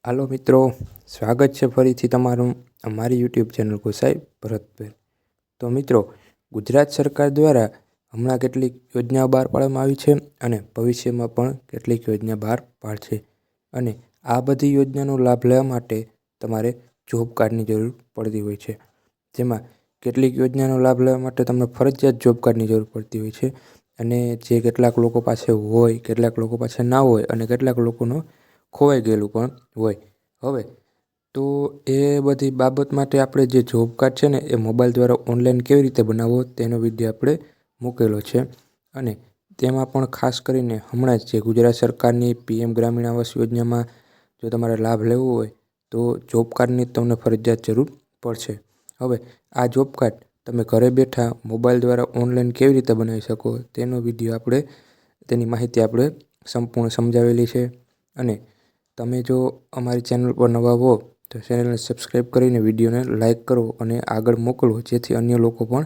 હાલો મિત્રો, સ્વાગત છે ફરીથી તમારું અમારી યુટ્યુબ ચેનલ ગોસાઈ ભરતભાઈ. તો મિત્રો, ગુજરાત સરકાર દ્વારા હમણાં કેટલીક યોજનાઓ બહાર પાડવામાં આવી છે અને ભવિષ્યમાં પણ કેટલીક યોજના બહાર પાડશે. અને આ બધી યોજનાનો લાભ લેવા માટે તમારે જોબ કાર્ડની જરૂર પડતી હોય છે. જેમાં કેટલીક યોજનાનો લાભ લેવા માટે તમને ફરજિયાત જોબ કાર્ડની જરૂર પડતી હોય છે. અને જે કેટલાક લોકો પાસે હોય, કેટલાક લોકો પાસે ના હોય અને કેટલાક લોકોનો ખોવાઈ ગયેલું પણ હોય. હવે તો એ બધી બાબત માટે આપણે જે જોબ કાર્ડ છે ને એ મોબાઈલ દ્વારા ઓનલાઈન કેવી રીતે બનાવવો તેનો વિડીયો આપણે મૂકેલો છે. અને તેમાં પણ ખાસ કરીને હમણાં જ જે ગુજરાત સરકારની PM ગ્રામીણ આવાસ યોજનામાં જો તમારે લાભ લેવો હોય તો જોબ કાર્ડની તમને ફરજિયાત જરૂર પડશે. હવે આ જોબ કાર્ડ તમે ઘરે બેઠા મોબાઈલ દ્વારા ઓનલાઈન કેવી રીતે બનાવી શકો તેનો વિડીયો આપણે તેની માહિતી આપણે સંપૂર્ણ સમજાવેલી છે. અને તમે જો અમારી ચેનલ પર નવા હો તો ચેનલને સબસ્ક્રાઈબ કરીને વિડીયોને લાઇક કરો અને આગળ મોકલો, જેથી અન્ય લોકો પણ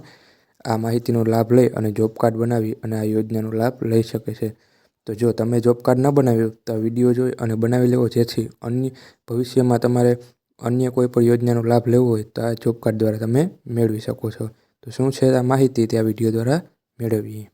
આ માહિતીનો લાભ લઈ અને જોબ કાર્ડ બનાવી અને આ યોજનાનો લાભ લઈ શકે છે. તો જો તમે જોબ કાર્ડ ન બનાવ્યું તો આ વિડીયો જોઈ અને બનાવી લેવો, જેથી અન્ય ભવિષ્યમાં તમારે અન્ય કોઈ પણ યોજનાનો લાભ લેવો હોય તો આ જોબ કાર્ડ દ્વારા તમે મેળવી શકો છો. તો શું છે આ માહિતી તે આ વિડીયો દ્વારા મેળવીએ.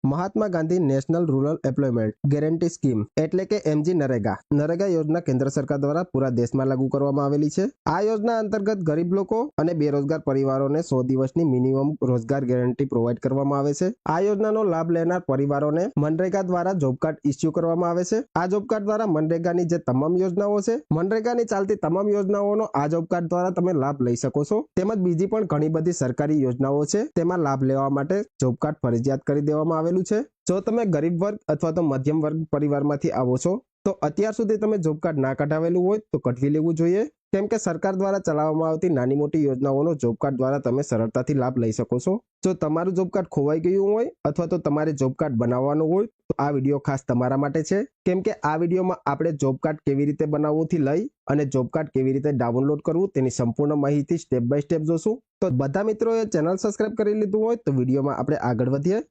Mahatma Gandhi national rural employment guarantee scheme એટલે કે MG નરેગા યોજના કેન્દ્ર સરકાર દ્વારા પૂરા દેશમાં લાગુ કરવામાં આવેલી છે. આ યોજના અંતર્ગત ગરીબ લોકો અને બેરોજગાર પરિવારોને 100 દિવસની મિનિમમ રોજગાર ગેરંટી પ્રોવાઈડ કરવામાં આવે છે. આ યોજનાનો લાભ લેનાર પરિવારોને મનરેગા દ્વારા જોબ કાર્ડ ઇસ્યુ કરવામાં આવે છે. આ જોબ કાર્ડ દ્વારા મનરેગાની જે તમામ યોજનાઓ છે, મનરેગાની ચાલતી તમામ યોજનાઓનો આ જોબ કાર્ડ દ્વારા તમે લાભ લઈ શકો છો. તેમજ બીજી પણ ઘણી બધી સરકારી યોજનાઓ છે, તેમાં લાભ લેવા માટે જોબ કાર્ડ ફરજિયાત કરી દેવામાં આવેલું છે. જો તમે ગરીબ વર્ગ અથવા તો મધ્યમ વર્ગ પરિવારમાંથી આવો છો તો અત્યાર સુધી તમે જોબ કાર્ડ ના કઢાવેલું હોય તો કઢવી લેવું જોઈએ, કેમ કે સરકાર દ્વારા ચલાવવામાં આવતી નાની મોટી યોજનાઓનો જોબ કાર્ડ દ્વારા તમે સરળતાથી લાભ લઈ શકો છો. જો તમારું જોબ કાર્ડ ખોવાઈ ગયું હોય અથવા તો તમારે જોબ કાર્ડ બનાવવાનું હોય તો આ વિડીયો ખાસ તમારા માટે છે, કેમ કે આ વિડીયોમાં આપણે જોબ કાર્ડ કેવી રીતે બનાવવુંથી લઈ અને જોબ કાર્ડ કેવી રીતે ડાઉનલોડ કરવું તેની સંપૂર્ણ માહિતી સ્ટેપ બાય સ્ટેપ જોશું. તો બધા મિત્રોએ ચેનલ સબસ્ક્રાઇબ કરી લીધું હોય તો વિડીયોમાં આપણે આગળ વધીએ.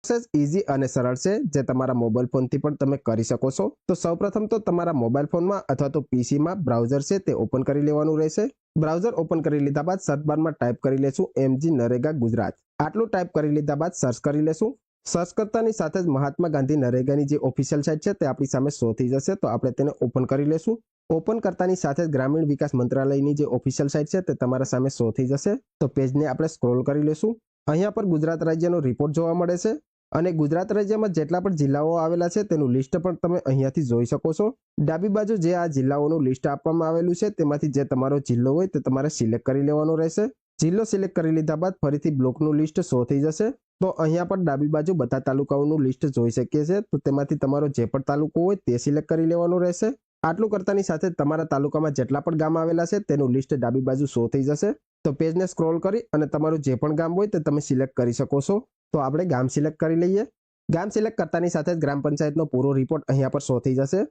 પ્રોસેસ ઈઝી અને સરળ છે, જે તમારા મોબાઈલ ફોનથી પણ તમે કરી શકો છો. તો સૌપ્રથમ તો તમારા મોબાઈલ ફોનમાં અથવા તો પીસીમાં બ્રાઉઝર છે તે ઓપન કરી લેવાનું રહેશે. બ્રાઉઝર ઓપન કરી લીધા બાદ સર્ચ બારમાં ટાઈપ કરી લેશું MG નરેગા ગુજરાત. આટલું ટાઈપ કરી લીધા બાદ સર્ચ કરી લેશું. સર્ચ કરતાની સાથે જ મહાત્મા ગાંધી નરેગાની જે ઓફિશિયલ સાઇટ છે તે આપણી સામે શો થઈ જશે, તો આપણે તેને ઓપન કરી લેશું. ઓપન કરતાની સાથે જ ગ્રામીણ વિકાસ મંત્રાલયની જે ઓફિશિયલ સાઇટ છે તે તમારા સામે શો થઈ જશે. તો પેજને આપણે સ્ક્રોલ કરી લેશું. અહીંયા પર ગુજરાત રાજ્યનો રિપોર્ટ જોવા મળે છે અને ગુજરાત રાજ્યમાં જેટલા પણ જિલ્લાઓ આવેલા છે તેનું લિસ્ટ પણ તમે અહીંયાથી જોઈ શકો છો. ડાબી બાજુ જે આ જિલ્લાઓનું લિસ્ટ આપવામાં આવેલું છે તેમાંથી જે તમારો જિલ્લો હોય તે તમારે સિલેક્ટ કરી લેવાનો રહેશે. જિલ્લો સિલેક્ટ કરી લીધા બાદ ફરીથી બ્લોકનું લિસ્ટ શો થઈ જશે. તો અહીંયા પર ડાબી બાજુ બધા તાલુકાઓનું લિસ્ટ જોઈ શકીએ છીએ. તો તેમાંથી તમારો જે પણ તાલુકો હોય તે સિલેક્ટ કરી લેવાનો રહેશે. આટલું કરતાની સાથે તમારા તાલુકામાં જેટલા પણ ગામ આવેલા છે તેનું લિસ્ટ ડાબી બાજુ શો થઈ જશે. તો પેજને સ્ક્રોલ કરી અને તમારું જે પણ ગામ હોય તે તમે સિલેક્ટ કરી શકો છો. તો આપણે ગામ સિલેક્ટ કરી લઈએ. ગામ સિલેક્ટ કરતાની સાથે જ ગ્રામ પંચાયતનો પૂરો રિપોર્ટ અહીંયા પર શો થઈ જશે.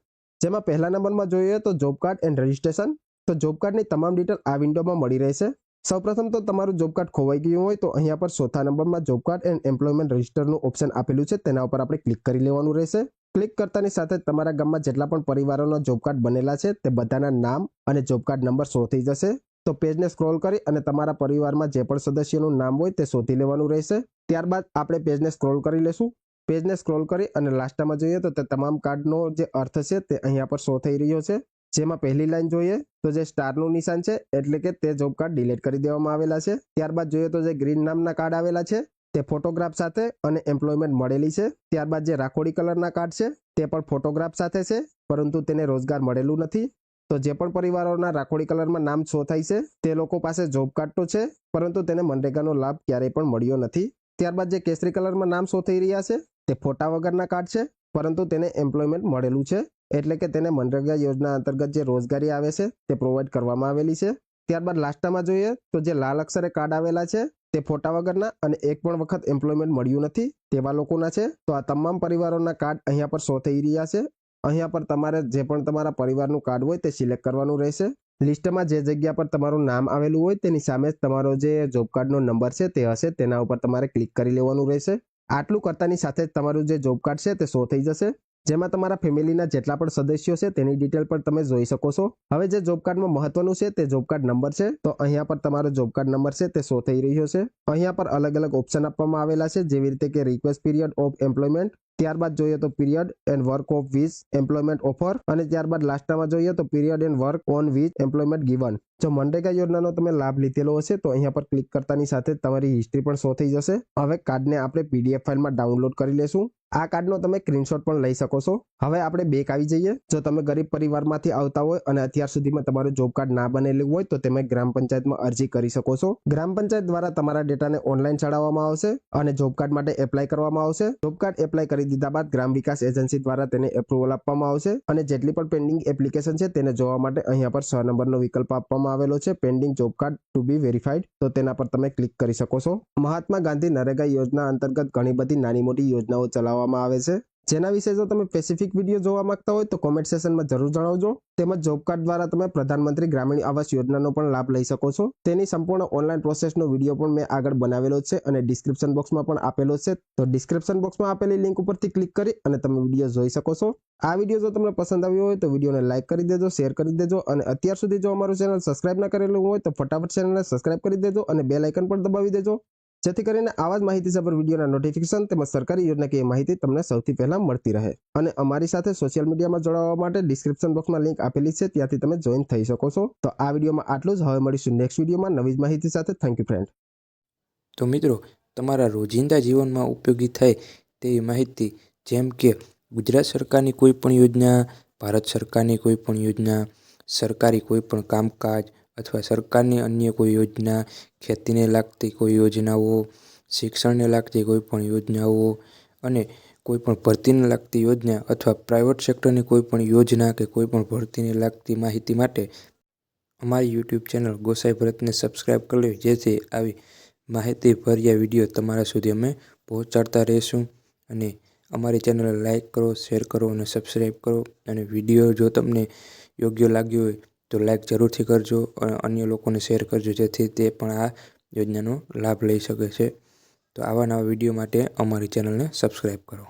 જેમાં પહેલા નંબરમાં જોઈએ તો જોબ કાર્ડ એન્ડ રજિસ્ટ્રેશન. તો જોબ કાર્ડની તમામ ડિટેલ આ વિન્ડોમાં મળી રહેશે. સૌપ્રથમ તો તમારું જોબ કાર્ડ ખોવાઈ ગયું હોય તો અહીંયા પર ચોથા નંબરમાં જોબ કાર્ડ એન્ડ એમ્પ્લોયમેન્ટ રજિસ્ટરનું ઓપ્શન આપેલું છે, તેના ઉપર આપણે ક્લિક કરી લેવાનું રહેશે. ક્લિક કરતાની સાથે જ તમારા ગામમાં જેટલા પણ પરિવારોના જોબ કાર્ડ બનેલા છે તે બધાના નામ અને જોબ કાર્ડ નંબર શો થઈ જશે. તો પેજને સ્ક્રોલ કરી અને તમારા પરિવારમાં જે પણ સદસ્યનું નામ હોય તે શોધી લેવાનું રહેશે. ત્યારબાદ આપણે પેજને સ્ક્રોલ કરી લેશું. પેજને સ્ક્રોલ કરી અને લાસ્ટમાં જોઈએ તો તે તમામ કાર્ડનો જે અર્થ છે તે અહીંયા પર શો થઈ રહ્યો છે. જેમાં પહેલી લાઈન જોઈએ તો જે સ્ટારનું નિશાન છે એટલે કે તે જોબ કાર્ડ ડિલીટ કરી દેવામાં આવેલા છે. ત્યારબાદ જોઈએ તો જે ગ્રીન નામના કાર્ડ આવેલા છે તે ફોટોગ્રાફ સાથે અને એમ્પ્લોયમેન્ટ મળેલી છે. ત્યારબાદ જે રાખોડી કલરના કાર્ડ છે તે પણ ફોટોગ્રાફ સાથે છે, પરંતુ તેને રોજગાર મળેલું નથી. તો જે પણ પરિવારોના રાખોડી કલરમાં નામ શો થાય છે તે લોકો પાસે જોબ કાર્ડ તો છે, પરંતુ તેને મનરેગાનો લાભ ક્યારેય પણ મળ્યો નથી. ત્યારબાદ જે કેસરી કલરમાં નામ શો થઈ રહ્યા છે તે ફોટા વગરના કાર્ડ છે, પરંતુ તેને એમ્પ્લોયમેન્ટ મળેલું છે, એટલે કે તેને મનરેગા યોજના અંતર્ગત જે રોજગારી આવે છે તે પ્રોવાઈડ કરવામાં આવેલી છે. ત્યારબાદ લાસ્ટમાં જોઈએ તો જે લાલ અક્ષરે કાર્ડ આવેલા છે તે ફોટા વગરના અને એક પણ વખત એમ્પ્લોયમેન્ટ મળ્યું નથી તેવા લોકોના છે. તો આ તમામ પરિવારોના કાર્ડ અહીંયા પર શો થઈ રહ્યા છે. અહીંયા પર તમારે જે પણ તમારા પરિવારનું કાર્ડ હોય તે સિલેક્ટ કરવાનું રહેશે. લિસ્ટમાં જે જગ્યા પર તમારું નામ આવેલું હોય તેની સામે જ તમારો જે જોબ કાર્ડનો નંબર છે તે હશે, તેના ઉપર તમારે ક્લિક કરી લેવાનું રહેશે. આટલું કરતાની સાથે જ તમારું જે જોબ કાર્ડ છે તે શો થઈ જશે. જેમાં તમારા ફેમિલીના જેટલા પણ સદસ્યો છે તેની ડિટેલ પણ તમે જોઈ શકો છો. હવે જે જોબ કાર્ડમાં મહત્વનું છે તે જોબ કાર્ડ નંબર છે. તો અહીંયા પર તમારો જોબ કાર્ડ નંબર છે તે શો થઈ રહ્યો છે. અહીંયા પર અલગ અલગ ઓપ્શન આપવામાં આવેલા છે, જેવી રીતે કે રિક્વેસ્ટ પીરિયડ ઓફ એમ્પ્લોયમેન્ટ, ત્યારબાદ જોઈએ તો period and work of which employment offer, અને ત્યારબાદ લાસ્ટમાં જોઈએ તો period and work on which employment given. જો મનરેગા યોજનાનો તમે લાભ લીધેલો હશે તો અહીંયા પર ક્લિક કરતાની સાથે તમારી હિસ્ટ્રી પણ શો થઈ જશે. હવે કાર્ડને આપણે પીડીએફ ફાઇલમાં ડાઉનલોડ કરી લેશું. આ કાર્ડનો તમે સ્ક્રીનશોટ પણ લઈ શકો છો. હવે આપણે બેક આવી જઈએ. જો તમે ગરીબ પરિવારમાંથી આવતા હોય અને અત્યાર સુધીમાં તમારું જોબ કાર્ડ ના બનેલું હોય તો તમે ગ્રામ પંચાયતમાં અરજી કરી શકો છો. ગ્રામ પંચાયત દ્વારા તમારા ડેટાને ઓનલાઈન ચડાવવામાં આવશે અને જોબ કાર્ડ માટે એપ્લાય કરવામાં આવશે. જોબ કાર્ડ એપ્લાય કરી દીધા બાદ ગ્રામ વિકાસ એજન્સી દ્વારા તેને એપ્રુવલ આપવામાં આવશે અને જેટલી પણ પેન્ડિંગ એપ્લિકેશન છે તેને જોવા માટે અહીંયા પર 6 નંબરનો વિકલ્પ આપવામાં આવેલો છે, પેન્ડિંગ જોબ કાર્ડ ટુ બી વેરીફાઈડ. તો તેના પર તમે ક્લિક કરી શકો છો. મહાત્મા ગાંધી નરેગા યોજના અંતર્ગત ઘણી બધી નાની મોટી યોજનાઓ ચલાવવામાં આવે છે, જેના વિશે જો તમે સ્પેસિફિક વિડીયો જોવા માંગતા હોય તો કોમેન્ટ સેશનમાં જરૂર જણાવજો. તેમજ જોબ કાર્ડ દ્વારા તમે પ્રધાનમંત્રી ગ્રામીણ આવાસ યોજનાનો પણ લાભ લઈ શકો છો. તેની સંપૂર્ણ ઓનલાઈન પ્રોસેસનો વિડીયો પણ મેં આગળ બનાવેલો છે અને ડિસ્ક્રિપ્શન બોક્સમાં પણ આપેલો છે. તો ડિસ્ક્રિપ્શન બોક્સમાં આપેલી લિંક ઉપરથી ક્લિક કરી અને તમે વિડીયો જોઈ શકો છો. આ વિડીયો જો તમને પસંદ આવ્યો હોય તો વિડીયોને લાઇક કરી દેજો, શેર કરી દેજો અને અત્યાર સુધી જો અમારું ચેનલ સબસ્ક્રાઇબ ના કરેલું હોય તો ફટાફટ ચેનલને સબસ્ક્રાઇબ કરી દેજો અને બેલ આઇકન પણ દબાવી દેજો, જેથી કરીને આવા જ માહિતીસભર વિડીયોના નોટિફિકેશન તેમજ સરકારી યોજનાકીય માહિતી તમને સૌથી પહેલા મળતી રહે. અને અમારી સાથે સોશિયલ મીડિયામાં જોડાવા માટે ડિસ્ક્રિપ્શન બોક્સમાં લિંક આપેલી છે, ત્યાંથી તમે જોઈન થઈ શકો છો. તો આ વિડીયોમાં આટલું જ. હવે મળીશું નેક્સ્ટ વિડીયોમાં નવી જ માહિતી સાથે. Thank you friend. તો મિત્રો, તમારા રોજિંદા જીવનમાં ઉપયોગી થાય તેવી માહિતી, જેમ કે ગુજરાત સરકારની કોઈ પણ યોજના, ભારત સરકારની કોઈ પણ યોજના, સરકારી કોઈ પણ કામકાજ અથવા સરકારની અન્ય કોઈ યોજના, ખેતીને લાગતી કોઈ યોજનાઓ, શિક્ષણને લાગતી કોઈ પણ યોજનાઓ અને કોઈ પણ ભરતીને લાગતી યોજના અથવા પ્રાઇવેટ સેક્ટરની કોઈ પણ યોજના કે કોઈ પણ ભરતીને લાગતી માહિતી માટે અમારી યુટ્યુબ ચેનલ ગોસાઈ ભરતને સબસ્ક્રાઈબ કરી લો, જેથી આવી માહિતીભર્યા વિડીયો તમારા સુધી અમે પહોંચાડતા રહીશું. અને અમારી ચેનલને લાઇક કરો, શેર કરો અને સબસ્ક્રાઈબ કરો. અને વિડીયો જો તમને યોગ્ય લાગ્યો હોય તો લાઇક જરૂરથી કરજો અને અન્ય લોકોને શેર કરજો, જેથી તે પણ આ યોજનાનો લાભ લઈ શકે છે. તો આવા નવા વિડીયો માટે અમારી ચેનલને સબસ્ક્રાઈબ કરો.